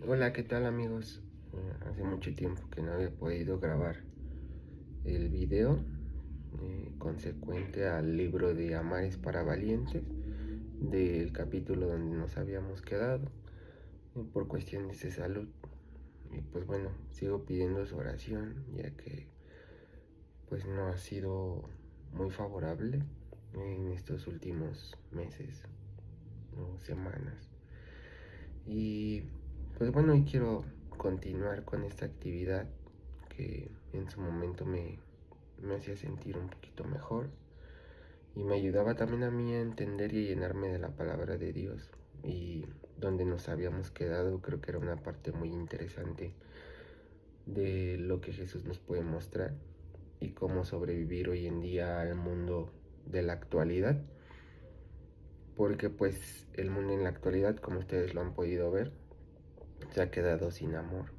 Hola, ¿qué tal amigos? Hace mucho tiempo que no había podido grabar el video consecuente al libro de Amar es para valientes, del capítulo donde nos habíamos quedado por cuestiones de salud. Y pues bueno, sigo pidiendo su oración, ya que pues no ha sido muy favorable en estos últimos meses o semanas. Y pues bueno, hoy quiero continuar con esta actividad que en su momento me hacía sentir un poquito mejor y me ayudaba también a mí a entender y a llenarme de la palabra de Dios. Y donde nos habíamos quedado creo que era una parte muy interesante de lo que Jesús nos puede mostrar y cómo sobrevivir hoy en día al mundo de la actualidad, porque pues el mundo en la actualidad, como ustedes lo han podido ver, se ha quedado sin amor,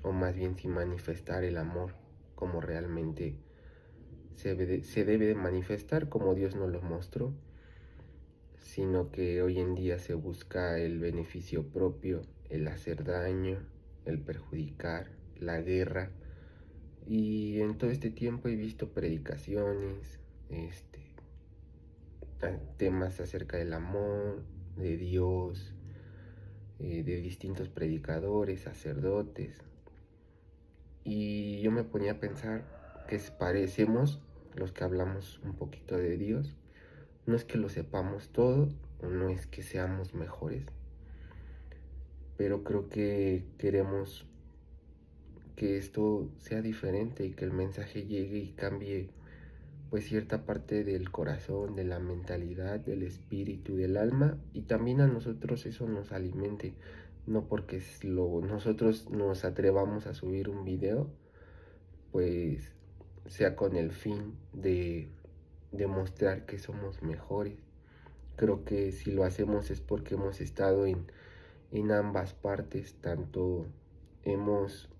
o más bien sin manifestar el amor como realmente se debe de manifestar, como Dios nos lo mostró, sino que hoy en día se busca el beneficio propio, el hacer daño, el perjudicar, la guerra. Y en todo este tiempo he visto predicaciones, temas acerca del amor, de Dios, de distintos predicadores, sacerdotes. Y yo me ponía a pensar que parecemos los que hablamos un poquito de Dios. No es que lo sepamos todo, o no es que seamos mejores, pero creo que queremos que esto sea diferente y que el mensaje llegue y cambie pues cierta parte del corazón, de la mentalidad, del espíritu, del alma, y también a nosotros eso nos alimente. No porque nosotros nos atrevamos a subir un video, pues sea con el fin de demostrar que somos mejores. Creo que si lo hacemos es porque hemos estado en ambas partes, tanto hemos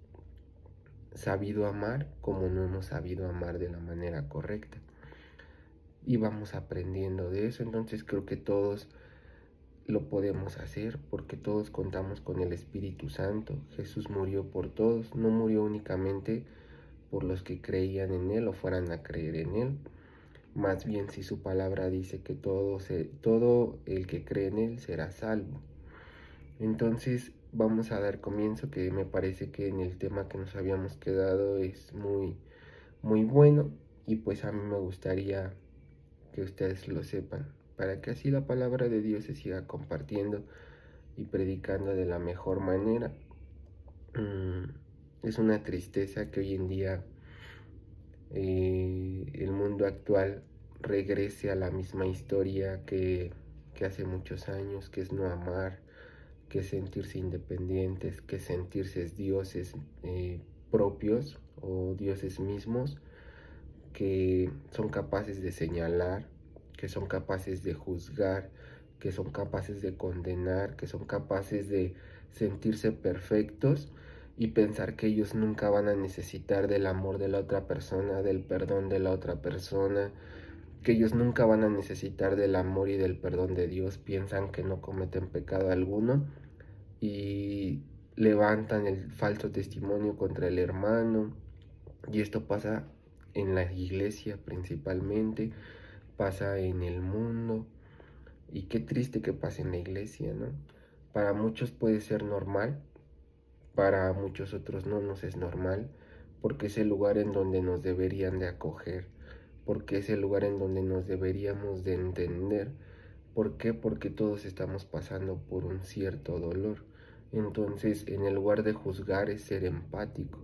sabido amar como no hemos sabido amar de la manera correcta. Y vamos aprendiendo de eso, entonces creo que todos lo podemos hacer porque todos contamos con el Espíritu Santo. Jesús murió por todos, no murió únicamente por los que creían en Él o fueran a creer en Él. Más bien, si su palabra dice que todo el que cree en Él será salvo. Entonces vamos a dar comienzo, que me parece que en el tema que nos habíamos quedado es muy bueno, y pues a mí me gustaría que ustedes lo sepan, para que así la palabra de Dios se siga compartiendo y predicando de la mejor manera. Es una tristeza que hoy en día el mundo actual regrese a la misma historia que hace muchos años, que es no amar, que es sentirse independientes, que sentirse dioses propios o dioses mismos, que son capaces de señalar, que son capaces de juzgar, que son capaces de condenar, que son capaces de sentirse perfectos y pensar que ellos nunca van a necesitar del amor de la otra persona, del perdón de la otra persona, que ellos nunca van a necesitar del amor y del perdón de Dios. Piensan que no cometen pecado alguno y levantan el falso testimonio contra el hermano. Y esto pasa en la iglesia principalmente, pasa en el mundo, y qué triste que pase en la iglesia, ¿no? Para muchos puede ser normal, para muchos otros no nos es normal, porque es el lugar en donde nos deberían de acoger, porque es el lugar en donde nos deberíamos de entender. ¿Por qué? Porque todos estamos pasando por un cierto dolor. Entonces, en el lugar de juzgar es ser empático.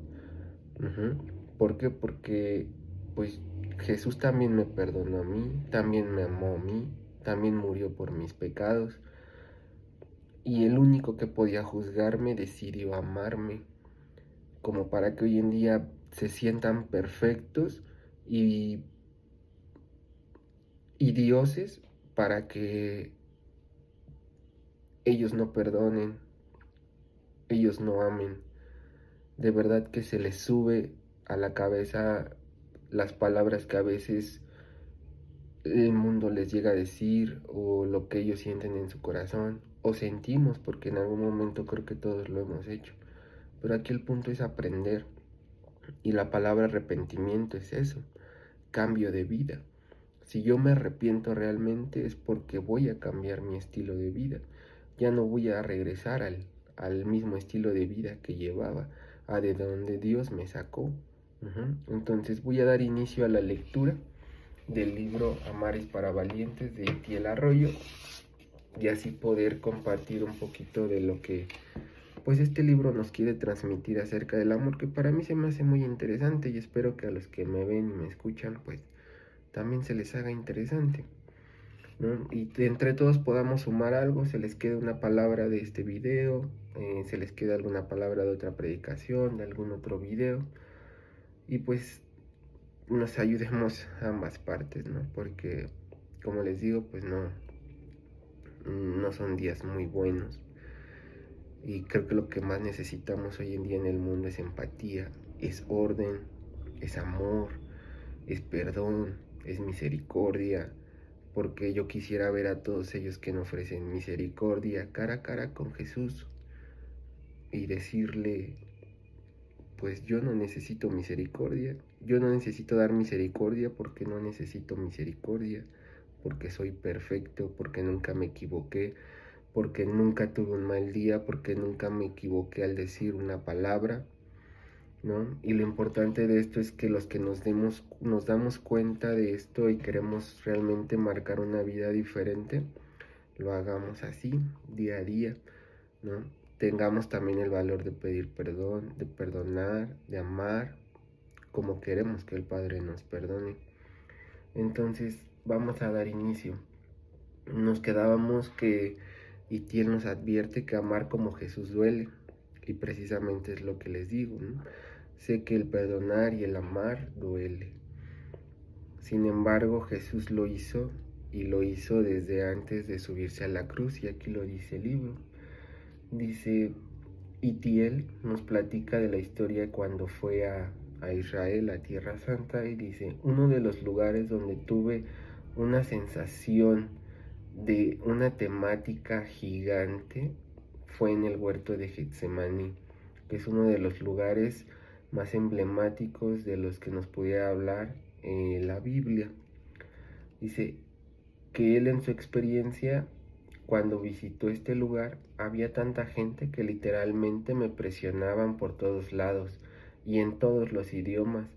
¿Por qué? Porque pues Jesús también me perdonó a mí, también me amó a mí, también murió por mis pecados, y el único que podía juzgarme decidió amarme, como para que hoy en día se sientan perfectos y, y dioses, para que ellos no perdonen, ellos no amen. De verdad que se les sube a la cabeza las palabras que a veces el mundo les llega a decir, o lo que ellos sienten en su corazón, o sentimos, porque en algún momento creo que todos lo hemos hecho. Pero aquí el punto es aprender. Y la palabra arrepentimiento es eso, cambio de vida. Si yo me arrepiento realmente es porque voy a cambiar mi estilo de vida. Ya no voy a regresar al mismo estilo de vida que llevaba, a de donde Dios me sacó. Entonces voy a dar inicio a la lectura del libro Amar es para valientes de Itiel Arroyo, y así poder compartir un poquito de lo que pues este libro nos quiere transmitir acerca del amor, que para mí se me hace muy interesante, y espero que a los que me ven y me escuchan pues también se les haga interesante, ¿no? Y entre todos podamos sumar algo, se les quede una palabra de este video, se les quede alguna palabra de otra predicación, de algún otro video, y pues nos ayudemos a ambas partes, ¿no? Porque como les digo, pues no son días muy buenos. Y creo que lo que más necesitamos hoy en día en el mundo es empatía, es orden, es amor, es perdón, es misericordia. Porque yo quisiera ver a todos ellos que nos ofrecen misericordia cara a cara con Jesús y decirle, pues yo no necesito misericordia, yo no necesito dar misericordia porque no necesito misericordia, porque soy perfecto, porque nunca me equivoqué, porque nunca tuve un mal día, porque nunca me equivoqué al decir una palabra, ¿no? Y lo importante de esto es que los que nos damos cuenta de esto y queremos realmente marcar una vida diferente, lo hagamos así, día a día, ¿no? Tengamos también el valor de pedir perdón, de perdonar, de amar, como queremos que el Padre nos perdone. Entonces, vamos a dar inicio. Nos quedábamos que Itiel nos advierte que amar como Jesús duele, y precisamente es lo que les digo, ¿no? Sé que el perdonar y el amar duele. Sin embargo, Jesús lo hizo, y lo hizo desde antes de subirse a la cruz, y aquí lo dice el libro. Dice, Itiel nos platica de la historia cuando fue a Israel, a Tierra Santa, y dice, uno de los lugares donde tuve una sensación de una temática gigante fue en el huerto de Getsemaní, que es uno de los lugares más emblemáticos de los que nos pudiera hablar la Biblia. Dice que él en su experiencia, cuando visitó este lugar, había tanta gente que literalmente me presionaban por todos lados y en todos los idiomas.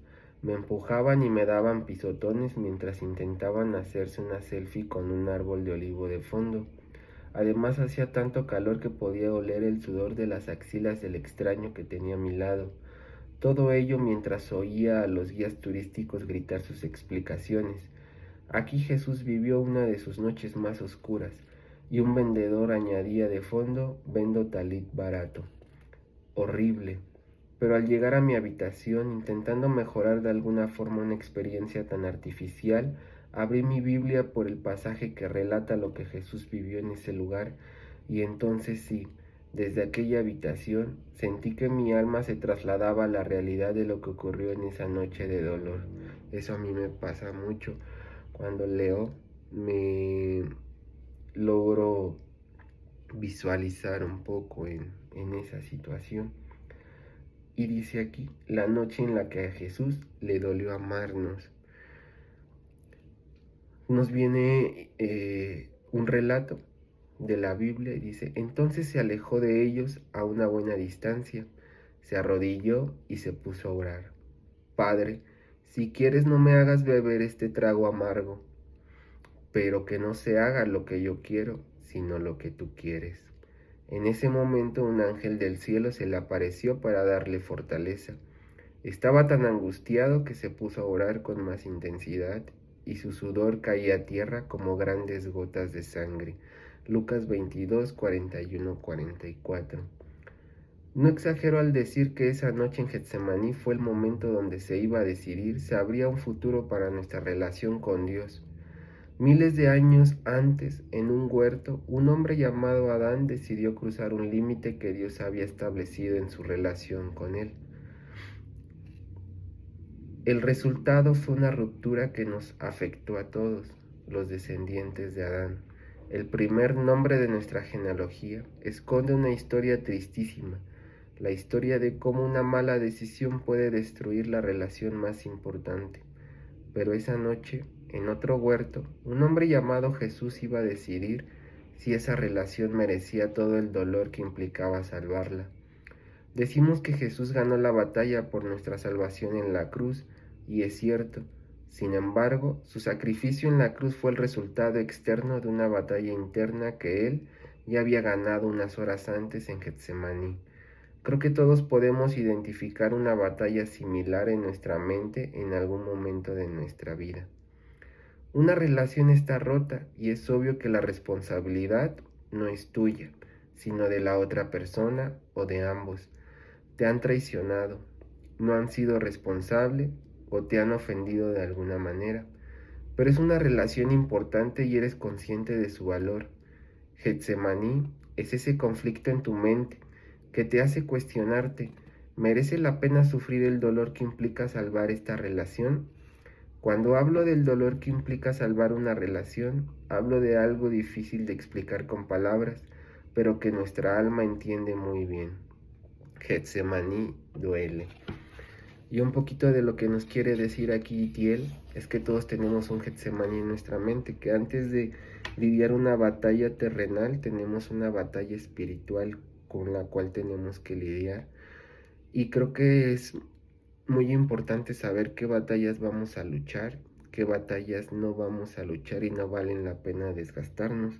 Me empujaban y me daban pisotones mientras intentaban hacerse una selfie con un árbol de olivo de fondo. Además hacía tanto calor que podía oler el sudor de las axilas del extraño que tenía a mi lado. Todo ello mientras oía a los guías turísticos gritar sus explicaciones. Aquí Jesús vivió una de sus noches más oscuras, y un vendedor añadía de fondo, vendo talit barato. Horrible. Pero al llegar a mi habitación, intentando mejorar de alguna forma una experiencia tan artificial, abrí mi Biblia por el pasaje que relata lo que Jesús vivió en ese lugar, y entonces sí, desde aquella habitación, sentí que mi alma se trasladaba a la realidad de lo que ocurrió en esa noche de dolor. Eso a mí me pasa mucho. Cuando leo, me logro visualizar un poco en esa situación. Y dice aquí, la noche en la que a Jesús le dolió amarnos. Nos viene un relato de la Biblia y dice, entonces se alejó de ellos a una buena distancia, se arrodilló y se puso a orar. Padre, si quieres no me hagas beber este trago amargo, pero que no se haga lo que yo quiero, sino lo que tú quieres. En ese momento un ángel del cielo se le apareció para darle fortaleza. Estaba tan angustiado que se puso a orar con más intensidad, y su sudor caía a tierra como grandes gotas de sangre. Lucas 22, 41, 44. No exagero al decir que esa noche en Getsemaní fue el momento donde se iba a decidir si habría un futuro para nuestra relación con Dios. Miles de años antes, en un huerto, un hombre llamado Adán decidió cruzar un límite que Dios había establecido en su relación con él. El resultado fue una ruptura que nos afectó a todos, los descendientes de Adán. El primer nombre de nuestra genealogía esconde una historia tristísima, la historia de cómo una mala decisión puede destruir la relación más importante. Pero esa noche, en otro huerto, un hombre llamado Jesús iba a decidir si esa relación merecía todo el dolor que implicaba salvarla. Decimos que Jesús ganó la batalla por nuestra salvación en la cruz, y es cierto. Sin embargo, su sacrificio en la cruz fue el resultado externo de una batalla interna que él ya había ganado unas horas antes en Getsemaní. Creo que todos podemos identificar una batalla similar en nuestra mente en algún momento de nuestra vida. Una relación está rota y es obvio que la responsabilidad no es tuya, sino de la otra persona o de ambos. Te han traicionado, no han sido responsable o te han ofendido de alguna manera, pero es una relación importante y eres consciente de su valor. Getsemaní es ese conflicto en tu mente que te hace cuestionarte, ¿merece la pena sufrir el dolor que implica salvar esta relación? Cuando hablo del dolor que implica salvar una relación, hablo de algo difícil de explicar con palabras, pero que nuestra alma entiende muy bien. Getsemaní duele. Y un poquito de lo que nos quiere decir aquí Itiel es que todos tenemos un Getsemaní en nuestra mente, que antes de lidiar una batalla terrenal tenemos una batalla espiritual con la cual tenemos que lidiar. Y creo que es muy importante saber qué batallas vamos a luchar, qué batallas no vamos a luchar y no valen la pena desgastarnos.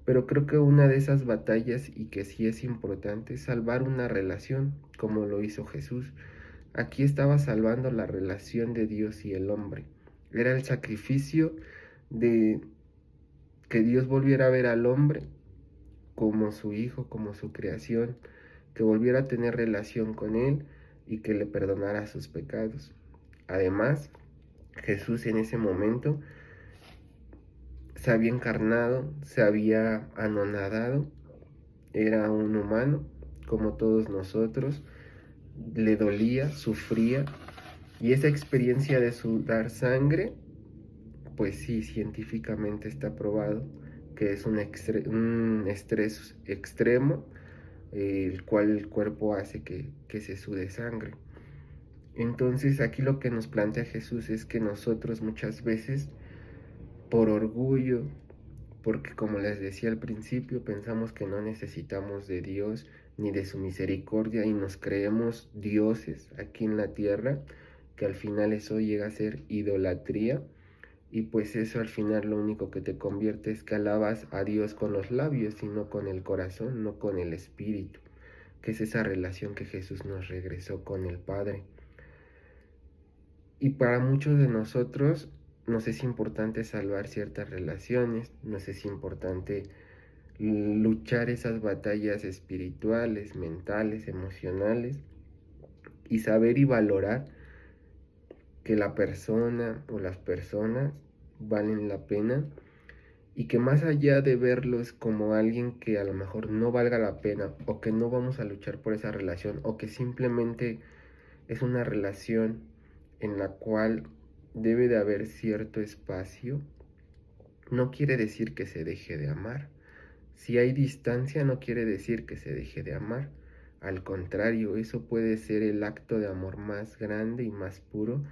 Pero creo que una de esas batallas y que sí es importante es salvar una relación, como lo hizo Jesús. Aquí estaba salvando la relación de Dios y el hombre. Era el sacrificio de que Dios volviera a ver al hombre como su hijo, como su creación, que volviera a tener relación con él y que le perdonara sus pecados. Además, Jesús en ese momento se había encarnado, se había anonadado, era un humano como todos nosotros, le dolía, sufría, y esa experiencia de sudar sangre, pues sí, científicamente está probado que es un estrés extremo, el cual el cuerpo hace que se sude sangre. Entonces aquí lo que nos plantea Jesús es que nosotros muchas veces, por orgullo, porque como les decía al principio, pensamos que no necesitamos de Dios ni de su misericordia y nos creemos dioses aquí en la tierra, que al final eso llega a ser idolatría, y pues eso al final lo único que te convierte es que alabas a Dios con los labios y no con el corazón, no con el espíritu, que es esa relación que Jesús nos regresó con el Padre. Y para muchos de nosotros nos es importante salvar ciertas relaciones, nos es importante luchar esas batallas espirituales, mentales, emocionales, y saber y valorar que la persona o las personas valen la pena, y que más allá de verlos como alguien que a lo mejor no valga la pena o que no vamos a luchar por esa relación o que simplemente es una relación en la cual debe de haber cierto espacio, no quiere decir que se deje de amar. Si hay distancia no quiere decir que se deje de amar. Al contrario, eso puede ser el acto de amor más grande y más puro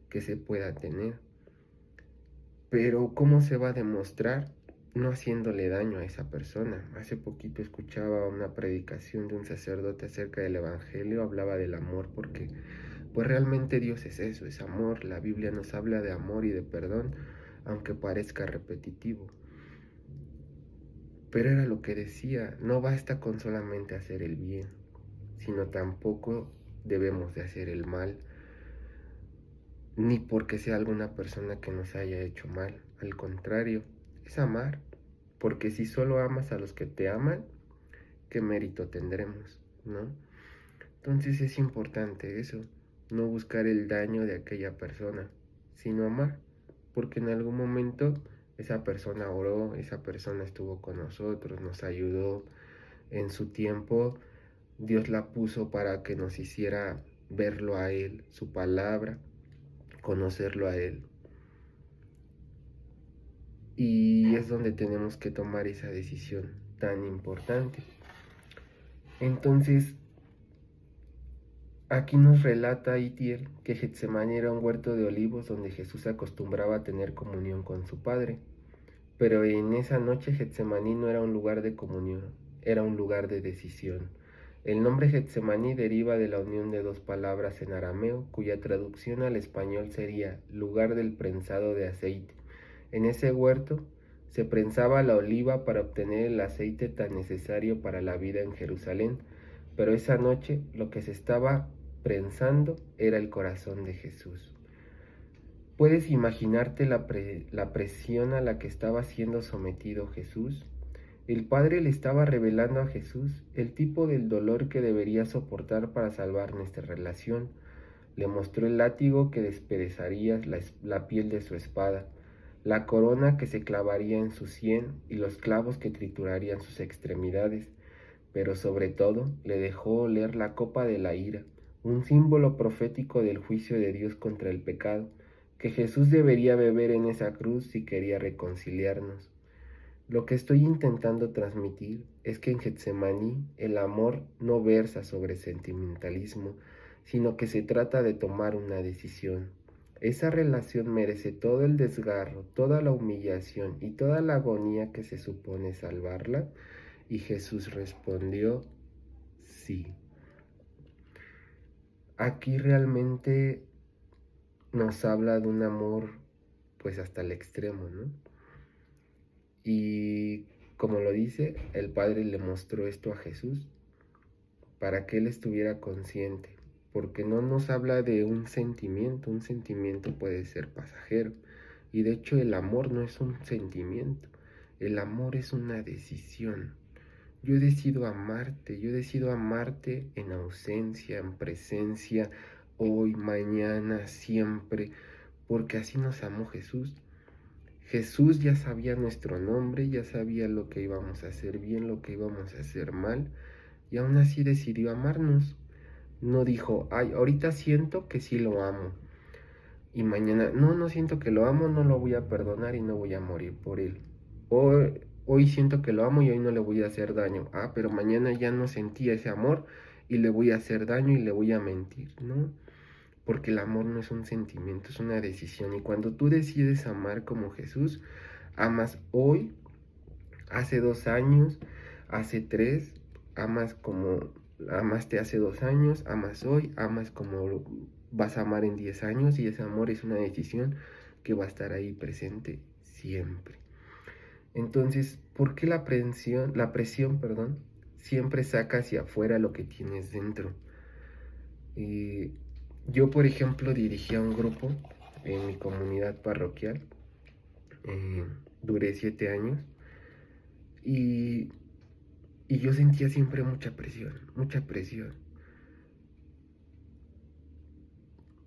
que se pueda tener. Pero ¿cómo se va a demostrar? No haciéndole daño a esa persona. Hace poquito escuchaba una predicación de un sacerdote acerca del Evangelio, hablaba del amor porque pues realmente Dios es eso, es amor. La Biblia nos habla de amor y de perdón, aunque parezca repetitivo. Pero era lo que decía, no basta con solamente hacer el bien, sino tampoco debemos de hacer el mal, ni porque sea alguna persona que nos haya hecho mal. Al contrario, es amar, porque si solo amas a los que te aman, ¿qué mérito tendremos, no? Entonces es importante eso, no buscar el daño de aquella persona, sino amar, porque en algún momento esa persona oró, esa persona estuvo con nosotros, nos ayudó en su tiempo, Dios la puso para que nos hiciera verlo a Él, su palabra, conocerlo a Él. Y es donde tenemos que tomar esa decisión tan importante. Entonces, aquí nos relata Itiel que Getsemaní era un huerto de olivos donde Jesús acostumbraba a tener comunión con su Padre. Pero en esa noche Getsemaní no era un lugar de comunión, era un lugar de decisión. El nombre Getsemaní deriva de la unión de dos palabras en arameo, cuya traducción al español sería lugar del prensado de aceite. En ese huerto se prensaba la oliva para obtener el aceite tan necesario para la vida en Jerusalén, pero esa noche lo que se estaba prensando era el corazón de Jesús. ¿Puedes imaginarte la presión a la que estaba siendo sometido Jesús? El Padre le estaba revelando a Jesús el tipo del dolor que debería soportar para salvar nuestra relación. Le mostró el látigo que despedazaría la piel de su espada, la corona que se clavaría en su sien y los clavos que triturarían sus extremidades, pero sobre todo le dejó oler la copa de la ira, un símbolo profético del juicio de Dios contra el pecado, que Jesús debería beber en esa cruz si quería reconciliarnos. Lo que estoy intentando transmitir es que en Getsemaní el amor no versa sobre sentimentalismo, sino que se trata de tomar una decisión. Esa relación merece todo el desgarro, toda la humillación y toda la agonía que se supone salvarla. Y Jesús respondió, sí. Aquí realmente nos habla de un amor pues hasta el extremo, ¿no? Y como lo dice, el Padre le mostró esto a Jesús para que él estuviera consciente, porque no nos habla de un sentimiento puede ser pasajero, y de hecho el amor no es un sentimiento, el amor es una decisión. Yo decido amarte en ausencia, en presencia, hoy, mañana, siempre, porque así nos amó Jesús. Jesús ya sabía nuestro nombre, ya sabía lo que íbamos a hacer bien, lo que íbamos a hacer mal, y aún así decidió amarnos. No dijo, ay, ahorita siento que sí lo amo, y mañana, no siento que lo amo, no lo voy a perdonar y no voy a morir por él. Hoy siento que lo amo y hoy no le voy a hacer daño. Ah, pero mañana ya no sentía ese amor y le voy a hacer daño y le voy a mentir, ¿no? Porque el amor no es un sentimiento, es una decisión. Y cuando tú decides amar como Jesús, amas hoy, hace 2 años, hace 3, amas como amaste hace 2 años, amas hoy, amas como vas a amar en 10 años y ese amor es una decisión que va a estar ahí presente siempre. Entonces, ¿por qué la presión, siempre saca hacia afuera lo que tienes dentro? Yo, por ejemplo, dirigía un grupo en mi comunidad parroquial, duré 7 años y, y yo sentía siempre mucha presión, mucha presión.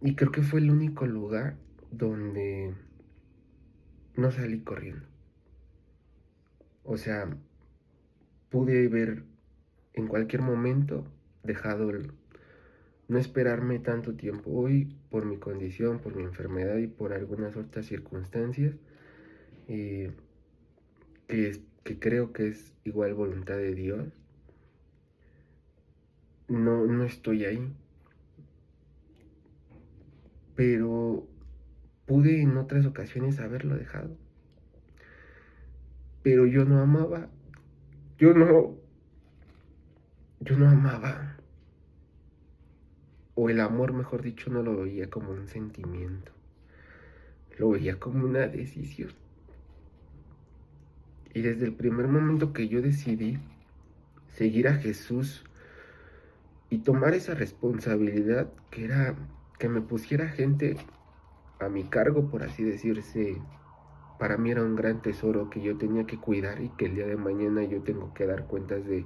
Y creo que fue el único lugar donde no salí corriendo. O sea, pude ver en cualquier momento dejado no esperarme tanto tiempo. Hoy, por mi condición, por mi enfermedad y por algunas otras circunstancias, eh, que creo que es igual voluntad de Dios, no estoy ahí. Pero pude en otras ocasiones haberlo dejado. Pero yo no amaba. Yo no amaba. O el amor, mejor dicho, no lo veía como un sentimiento. Lo veía como una decisión. Y desde el primer momento que yo decidí seguir a Jesús y tomar esa responsabilidad, que era que me pusiera gente a mi cargo, por así decirse, para mí era un gran tesoro que yo tenía que cuidar y que el día de mañana yo tengo que dar cuentas de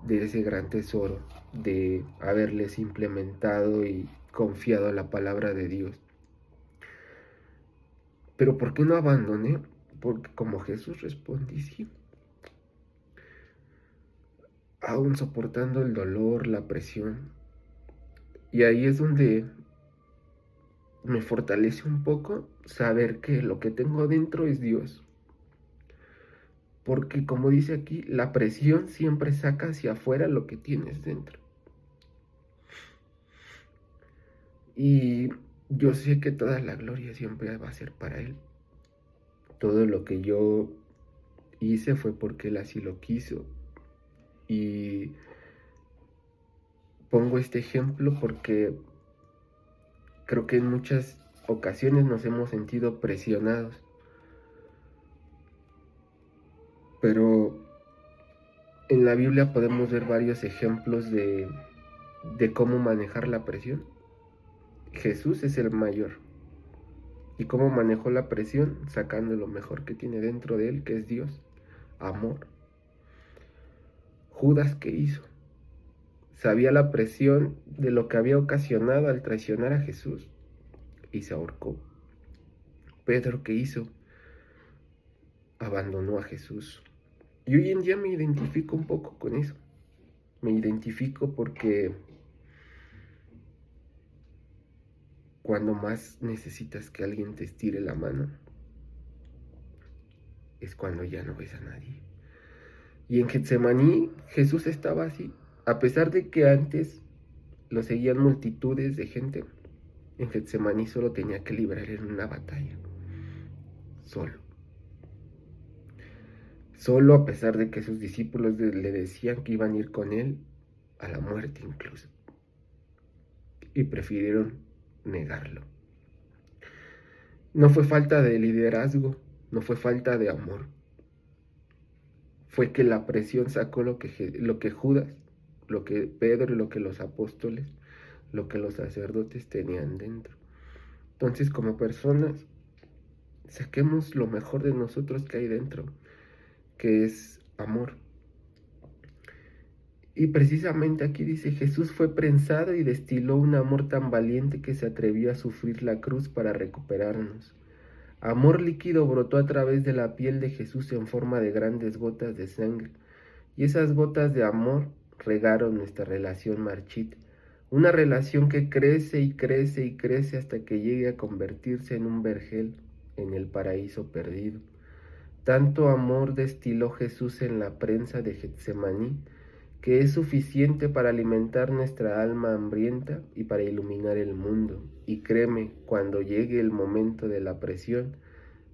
ese gran tesoro, de haberles implementado y confiado a la palabra de Dios. Pero ¿por qué no abandoné? Porque como Jesús respondí sí. Aún soportando el dolor, la presión. Y ahí es donde me fortalece un poco saber que lo que tengo dentro es Dios. Porque como dice aquí, la presión siempre saca hacia afuera lo que tienes dentro. Y yo sé que toda la gloria siempre va a ser para Él. Todo lo que yo hice fue porque Él así lo quiso. Y pongo este ejemplo porque creo que en muchas ocasiones nos hemos sentido presionados. Pero en la Biblia podemos ver varios ejemplos de cómo manejar la presión. Jesús es el mayor. ¿Y cómo manejó la presión? Sacando lo mejor que tiene dentro de él, que es Dios, amor. Judas, ¿qué hizo? Sabía la presión de lo que había ocasionado al traicionar a Jesús y se ahorcó. Pedro, ¿qué hizo? Abandonó a Jesús. Y hoy en día me identifico un poco con eso. Me identifico porque cuando más necesitas que alguien te estire la mano, es cuando ya no ves a nadie. Y en Getsemaní Jesús estaba así, a pesar de que antes lo seguían multitudes de gente. En Getsemaní solo tenía que librar en una batalla, solo a pesar de que sus discípulos le decían que iban a ir con él a la muerte incluso, y prefirieron negarlo. No fue falta de liderazgo, no fue falta de amor, fue que la presión sacó lo que Judas, lo que Pedro y lo que los apóstoles, lo que los sacerdotes tenían dentro. Entonces, como personas, saquemos lo mejor de nosotros que hay dentro, que es amor. Y precisamente aquí dice, Jesús fue prensado y destiló un amor tan valiente que se atrevió a sufrir la cruz para recuperarnos. Amor líquido brotó a través de la piel de Jesús en forma de grandes gotas de sangre, y esas gotas de amor regaron nuestra relación marchita, una relación que crece y crece y crece hasta que llegue a convertirse en un vergel en el paraíso perdido. Tanto amor destiló Jesús en la prensa de Getsemaní, que es suficiente para alimentar nuestra alma hambrienta y para iluminar el mundo. Y créeme, cuando llegue el momento de la presión,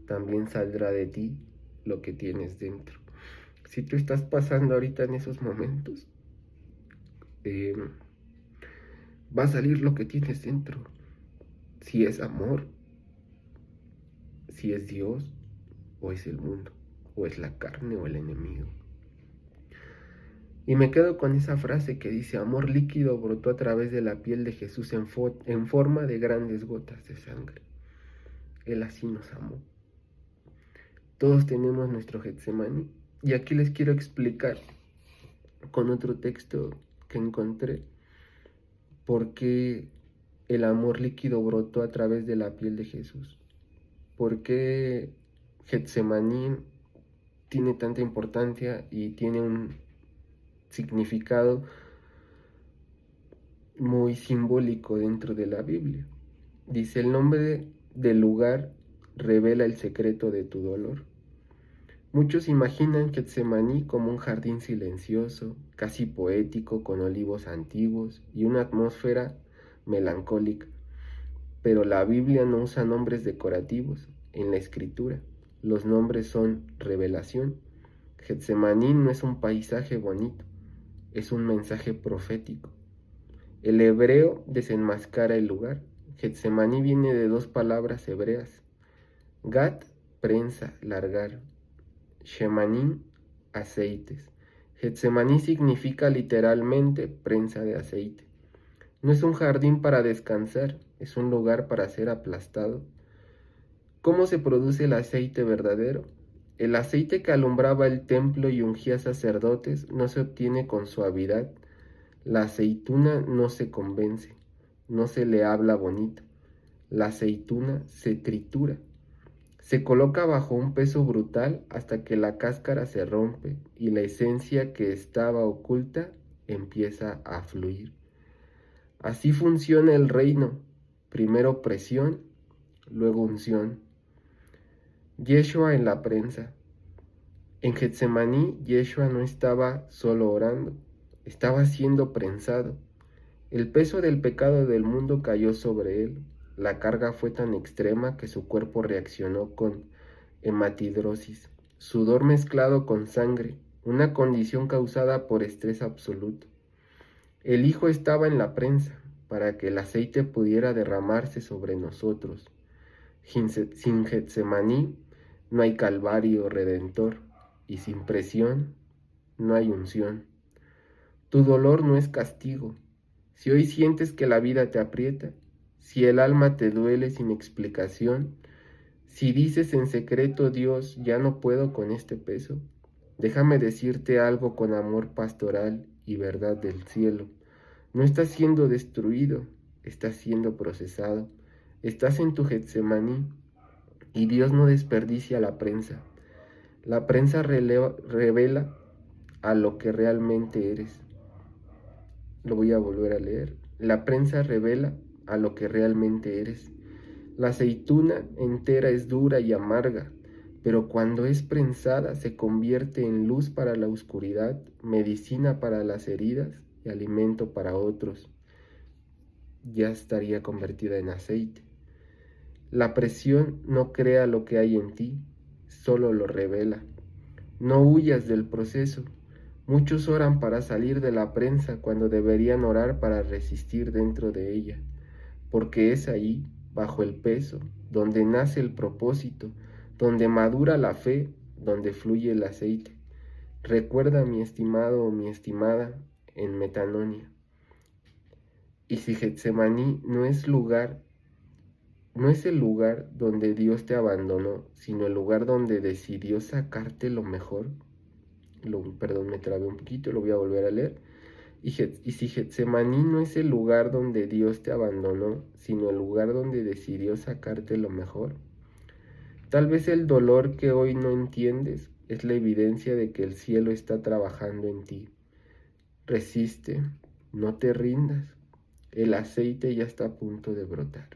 también saldrá de ti lo que tienes dentro. Si tú estás pasando ahorita en esos momentos, va a salir lo que tienes dentro. Si es amor, si es Dios, o es el mundo, o es la carne o el enemigo. Y me quedo con esa frase que dice, amor líquido brotó a través de la piel de Jesús en forma de grandes gotas de sangre. Él así nos amó. Todos tenemos nuestro Getsemaní. Y aquí les quiero explicar con otro texto que encontré por qué el amor líquido brotó a través de la piel de Jesús. ¿Por qué Getsemaní tiene tanta importancia y tiene un significado muy simbólico dentro de la Biblia? Dice, el nombre del lugar revela el secreto de tu dolor. Muchos imaginan Getsemaní como un jardín silencioso, casi poético, con olivos antiguos y una atmósfera melancólica. Pero la Biblia no usa nombres decorativos en la escritura. Los nombres son revelación. Getsemaní no es un paisaje bonito, es un mensaje profético. El hebreo desenmascara el lugar. Getsemaní viene de dos palabras hebreas. Gat, prensa, largar. Shemanim, aceites. Getsemaní significa literalmente prensa de aceite. No es un jardín para descansar, es un lugar para ser aplastado. ¿Cómo se produce el aceite verdadero? El aceite que alumbraba el templo y ungía sacerdotes no se obtiene con suavidad. La aceituna no se convence, no se le habla bonito. La aceituna se tritura. Se coloca bajo un peso brutal hasta que la cáscara se rompe y la esencia que estaba oculta empieza a fluir. Así funciona el reino. Primero presión, luego unción. Yeshua en la prensa. En Getsemaní, Yeshua no estaba solo orando, estaba siendo prensado. El peso del pecado del mundo cayó sobre él. La carga fue tan extrema que su cuerpo reaccionó con hematidrosis, sudor mezclado con sangre, una condición causada por estrés absoluto. El Hijo estaba en la prensa para que el aceite pudiera derramarse sobre nosotros. Sin Getsemaní no hay calvario redentor, y sin presión no hay unción. Tu dolor no es castigo. Si hoy sientes que la vida te aprieta, si el alma te duele sin explicación, si dices en secreto, Dios, ya no puedo con este peso, déjame decirte algo con amor pastoral y verdad del cielo. No estás siendo destruido, estás siendo procesado. Estás en tu Getsemaní y Dios no desperdicia la prensa. La prensa revela a lo que realmente eres. Lo voy a volver a leer. La prensa revela a lo que realmente eres. La aceituna entera es dura y amarga, pero cuando es prensada se convierte en luz para la oscuridad, medicina para las heridas y alimento para otros. Ya estaría convertida en aceite. La presión no crea lo que hay en ti, solo lo revela. No huyas del proceso. Muchos oran para salir de la prensa cuando deberían orar para resistir dentro de ella, porque es ahí, bajo el peso, donde nace el propósito, donde madura la fe, donde fluye el aceite. Recuerda, mi estimado o mi estimada, en metanoia. Y si Getsemaní no es el lugar donde Dios te abandonó, sino el lugar donde decidió sacarte lo mejor. Perdón, me trabé un poquito, lo voy a volver a leer. Y si Getsemaní no es el lugar donde Dios te abandonó, sino el lugar donde decidió sacarte lo mejor. Tal vez el dolor que hoy no entiendes es la evidencia de que el cielo está trabajando en ti. Resiste, no te rindas. El aceite ya está a punto de brotar.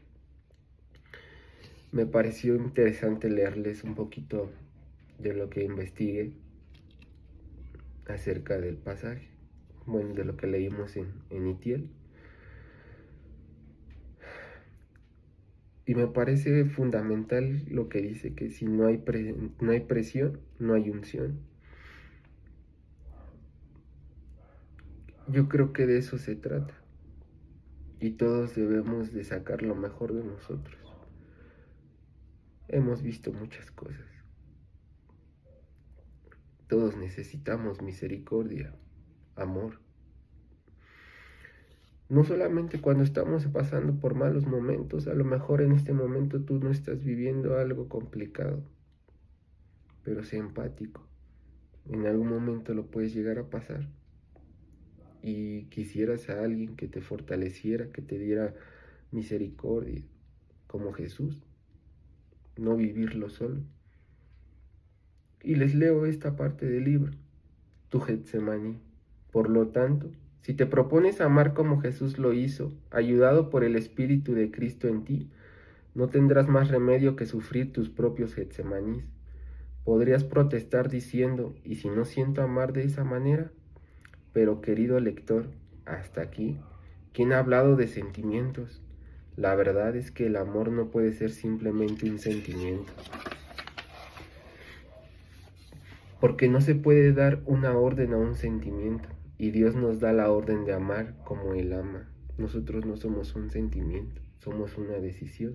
Me pareció interesante leerles un poquito de lo que investigué acerca del pasaje, bueno, de lo que leímos en Itiel. Y me parece fundamental lo que dice, que si no hay presión, no hay unción. Yo creo que de eso se trata. Y todos debemos de sacar lo mejor de nosotros. Hemos visto muchas cosas. Todos necesitamos misericordia, amor. No solamente cuando estamos pasando por malos momentos, a lo mejor en este momento tú no estás viviendo algo complicado, pero sé empático. En algún momento lo puedes llegar a pasar y quisieras a alguien que te fortaleciera, que te diera misericordia, como Jesús, no vivirlo solo. Y les leo esta parte del libro, tu Getsemaní. Por lo tanto, si te propones amar como Jesús lo hizo, ayudado por el Espíritu de Cristo en ti, no tendrás más remedio que sufrir tus propios Getsemanís. Podrías protestar diciendo, ¿y si no siento amar de esa manera? Pero querido lector, hasta aquí, ¿quién ha hablado de sentimientos? La verdad es que el amor no puede ser simplemente un sentimiento. Porque no se puede dar una orden a un sentimiento, y Dios nos da la orden de amar como Él ama. Nosotros no somos un sentimiento, somos una decisión.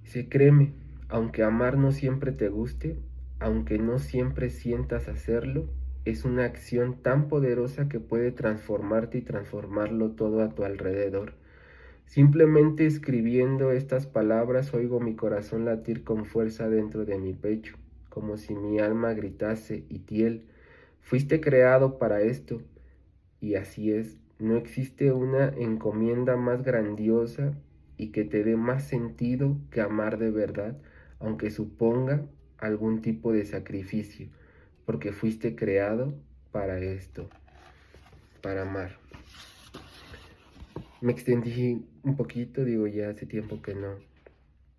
Dice, créeme, aunque amar no siempre te guste, aunque no siempre sientas hacerlo, es una acción tan poderosa que puede transformarte y transformarlo todo a tu alrededor. Simplemente escribiendo estas palabras oigo mi corazón latir con fuerza dentro de mi pecho, como si mi alma gritase, Itiel, fuiste creado para esto. Y así es, no existe una encomienda más grandiosa y que te dé más sentido que amar de verdad, aunque suponga algún tipo de sacrificio, porque fuiste creado para esto, para amar. Me extendí un poquito, digo, ya hace tiempo que no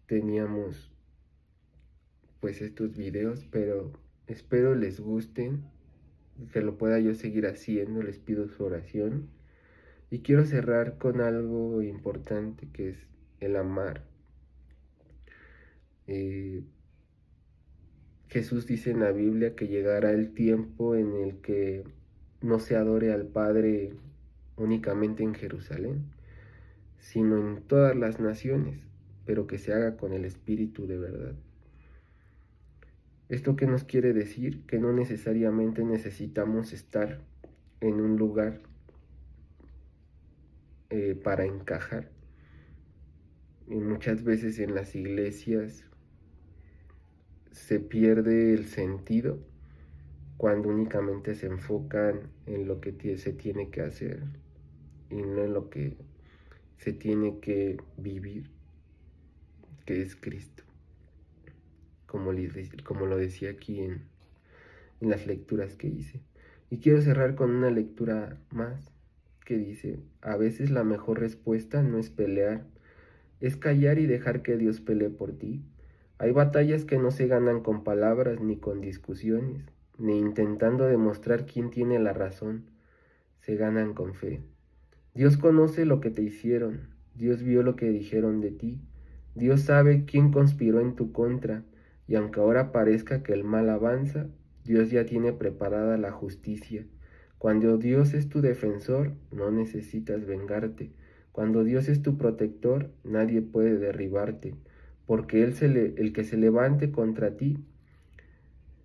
teníamos pues estos videos, pero Espero les gusten, que lo pueda yo seguir haciendo, les pido su oración. Y quiero cerrar con algo importante que es el amar. Eh, Jesús dice en la Biblia que llegará el tiempo en el que no se adore al Padre únicamente en Jerusalén, sino en todas las naciones, pero que se haga con el Espíritu de verdad. ¿Esto qué nos quiere decir? Que no necesariamente necesitamos estar en un lugar para encajar. Y muchas veces en las iglesias se pierde el sentido cuando únicamente se enfocan en lo que se tiene que hacer y no en lo que se tiene que vivir, que es Cristo, como lo decía aquí en las lecturas que hice. Y quiero cerrar con una lectura más que dice: a veces la mejor respuesta no es pelear, es callar y dejar que Dios pelee por ti. Hay batallas que no se ganan con palabras ni con discusiones, ni intentando demostrar quién tiene la razón, se ganan con fe. Dios conoce lo que te hicieron, Dios vio lo que dijeron de ti, Dios sabe quién conspiró en tu contra, y aunque ahora parezca que el mal avanza, Dios ya tiene preparada la justicia. Cuando Dios es tu defensor, no necesitas vengarte. Cuando Dios es tu protector, nadie puede derribarte, porque el que se levante contra ti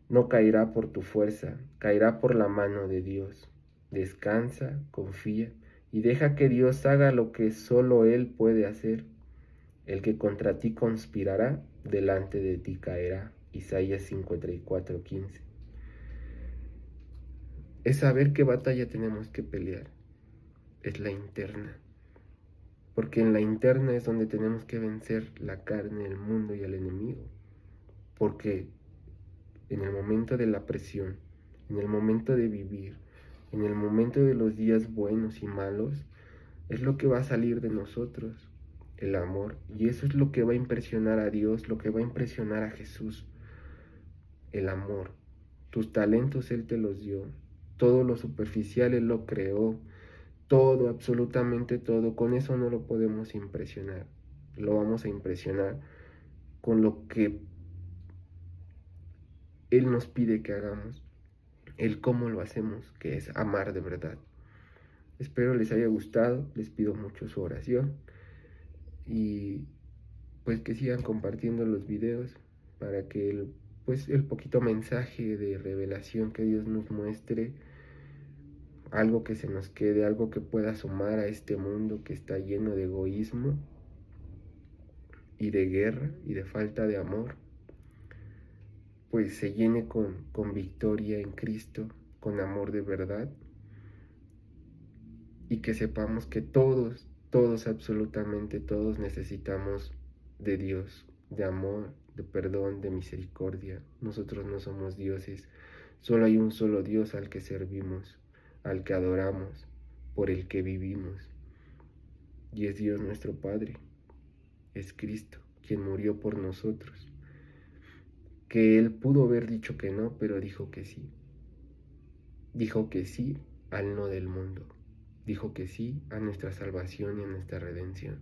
no caerá por tu fuerza, caerá por la mano de Dios. Descansa, confía y deja que Dios haga lo que solo Él puede hacer. El que contra ti conspirará, delante de ti caerá. Isaías 54:15. Es saber qué batalla tenemos que pelear. Es la interna. Porque en la interna es donde tenemos que vencer la carne, el mundo y al enemigo. Porque en el momento de la presión, en el momento de vivir, en el momento de los días buenos y malos, es lo que va a salir de nosotros, el amor. Y eso es lo que va a impresionar a Dios, lo que va a impresionar a Jesús, el amor. Tus talentos Él te los dio, todo lo superficial Él lo creó, todo, absolutamente todo. Con eso no lo podemos impresionar, lo vamos a impresionar con lo que Él nos pide que hagamos, el cómo lo hacemos, que es amar de verdad. Espero les haya gustado, les pido mucho su oración y pues que sigan compartiendo los videos para que el poquito mensaje de revelación que Dios nos muestre, algo que se nos quede, algo que pueda sumar a este mundo que está lleno de egoísmo y de guerra y de falta de amor, pues se llene con victoria en Cristo, con amor de verdad, y que sepamos que todos, absolutamente todos necesitamos de Dios, de amor, de perdón, de misericordia. Nosotros no somos dioses, solo hay un solo Dios al que servimos, al que adoramos, por el que vivimos, y es Dios nuestro Padre, es Cristo, quien murió por nosotros, que Él pudo haber dicho que no, pero dijo que sí al no del mundo. Dijo que sí a nuestra salvación y a nuestra redención,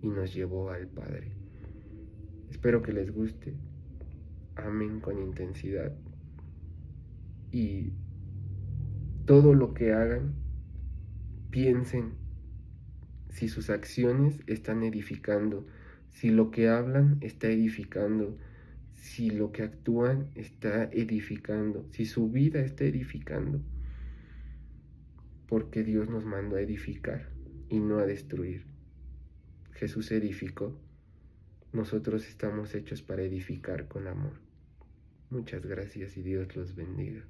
y nos llevó al Padre. Espero que les guste, amen con intensidad, y todo lo que hagan, piensen si sus acciones están edificando, si lo que hablan está edificando, si lo que actúan está edificando, si su vida está edificando, porque Dios nos mandó a edificar y no a destruir. Jesús edificó, nosotros estamos hechos para edificar con amor. Muchas gracias y Dios los bendiga.